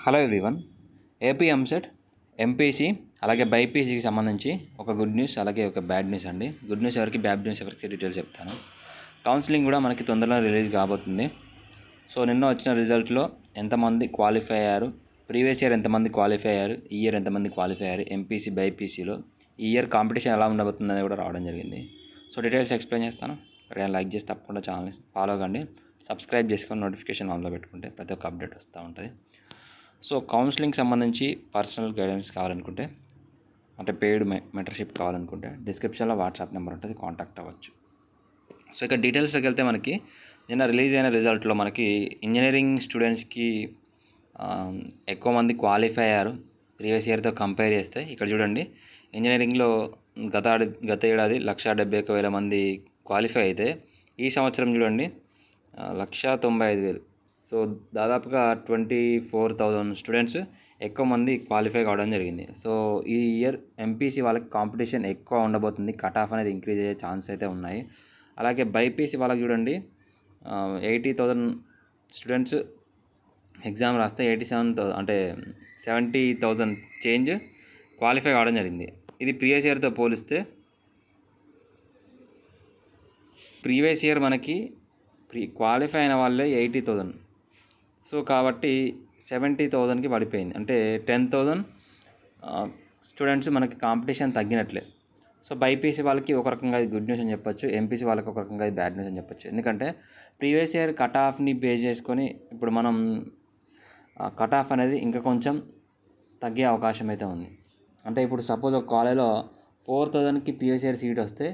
Hello everyone. AP EAMCET MPC అలాగే బైపీసీకి సంబంధించి ఒక గుడ్ న్యూస్ అలాగే ఒక బ్యాడ్ న్యూస్ అండి. గుడ్ న్యూస్ ఎవరికి, బ్యాడ్ న్యూస్ ఎవరికి డీటెయిల్స్ చెప్తాను. కౌన్సిలింగ్ కూడా మనకి తొందరలో రిలీజ్ కాబోతుంది. సో నిన్న వచ్చిన రిజల్ట్లో ఎంతమంది క్వాలిఫై అయ్యారు, ప్రీవియస్ ఇయర్ ఎంతమంది క్వాలిఫై అయ్యారు, ఈ ఇయర్ ఎంతమంది క్వాలిఫై అయ్యారు ఎంపీసీ బైపీసీలో, ఈ ఇయర్ కాంపిటీషన్ ఎలా ఉండబోతుందని కూడా రావడం జరిగింది. సో డీటెయిల్స్ ఎక్స్ప్లెయిన్ చేస్తాను. లైక్ చేసి తప్పకుండా ఛానల్ని ఫాలో కండి, సబ్స్క్రైబ్ చేసుకొని నోటిఫికేషన్ ఆన్లో పెట్టుకుంటే ప్రతి ఒక్క అప్డేట్ వస్తూ ఉంటుంది. సో కౌన్సిలింగ్ సంబంధించి పర్సనల్ గైడెన్స్ కావాలనుకుంటే, అంటే పెయిడ్ మెంటర్షిప్ కావాలనుకుంటే డిస్క్రిప్షన్లో వాట్సాప్ నెంబర్ ఉంటుంది, కాంటాక్ట్ అవ్వచ్చు. సో ఇక డీటెయిల్స్లోకి వెళ్తే మనకి నిన్న రిలీజ్ అయిన రిజల్ట్లో మనకి ఇంజనీరింగ్ స్టూడెంట్స్కి ఎక్కువ మంది క్వాలిఫై అయ్యారు ప్రీవియస్ ఇయర్తో కంపేర్ చేస్తే. ఇక్కడ చూడండి, ఇంజనీరింగ్లో గత ఏడాది 1,71,000 మంది క్వాలిఫై అయితే ఈ సంవత్సరం చూడండి 1,95,000. సో దాదాపుగా 24,000 స్టూడెంట్స్ ఎక్కువ మంది క్వాలిఫై కావడం జరిగింది. సో ఈ ఇయర్ ఎంపీసీ వాళ్ళకి కాంపిటీషన్ ఎక్కువ ఉండబోతుంది, కట్ ఆఫ్ అనేది ఇంక్రీజ్ అయ్యే ఛాన్స్ అయితే ఉన్నాయి. అలాగే బైపీసీ వాళ్ళకి చూడండి 80,000 స్టూడెంట్స్ ఎగ్జామ్ రాస్తే 87,000 అంటే 70,000 చేంజ్ క్వాలిఫై కావడం జరిగింది. ఇది ప్రీవియస్ ఇయర్తో పోలిస్తే ప్రీవియస్ ఇయర్ మనకి క్వాలిఫై అయిన వాళ్ళే 80,000. సో కాబట్టి 70,000కి పడిపోయింది, అంటే 10,000 స్టూడెంట్స్ మనకి కాంపిటీషన్ తగ్గినట్లే. సో బైపీసీ వాళ్ళకి ఒక రకంగా ఇది గుడ్ న్యూస్ అని చెప్పొచ్చు, ఎంపీసీ వాళ్ళకి ఒక రకంగా ఇది బ్యాడ్ న్యూస్ అని చెప్పొచ్చు. ఎందుకంటే ప్రీవియస్ ఇయర్ కట్ ఆఫ్ని బేస్ చేసుకొని ఇప్పుడు మనం కట్ ఆఫ్ అనేది ఇంకా కొంచెం తగ్గే అవకాశం అయితే ఉంది. అంటే ఇప్పుడు సపోజ్ ఒక కాలేజ్లో 4,000కి ప్రీవియస్ ఇయర్ సీట్ వస్తే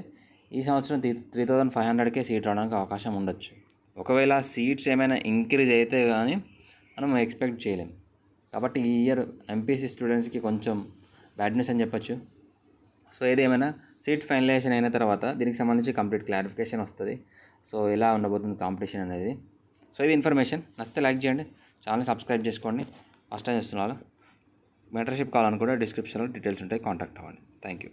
ఈ సంవత్సరం 3,500కే సీట్ రావడానికి అవకాశం ఉండొచ్చు. ఒకవేళ సీట్స్ ఏమైనా ఇంక్రీజ్ అయితే కానీ మనం ఎక్స్పెక్ట్ చేయలేం. కాబట్టి ఈ ఇయర్ ఎంపీసీ స్టూడెంట్స్కి కొంచెం బ్యాడ్ న్యూస్ అని చెప్పొచ్చు. సో ఏదేమైనా సీట్ ఫైనలైజేషన్ అయిన తర్వాత దీనికి సంబంధించి కంప్లీట్ క్లారిఫికేషన్ వస్తుంది. సో ఎలా ఉండబోతుంది కాంపిటీషన్ అనేది. సో ఇది ఇన్ఫర్మేషన్. నచ్చితే లైక్ చేయండి, ఛానల్ సబ్స్క్రైబ్ చేసుకోండి. ఫస్ట్ టైం చేస్తున్నారు. మెంటర్షిప్ కావాలనుకుంటే డిస్క్రిప్షన్లో డీటెయిల్స్ ఉంటాయి, కాంటాక్ట్ అవ్వండి. Thank you.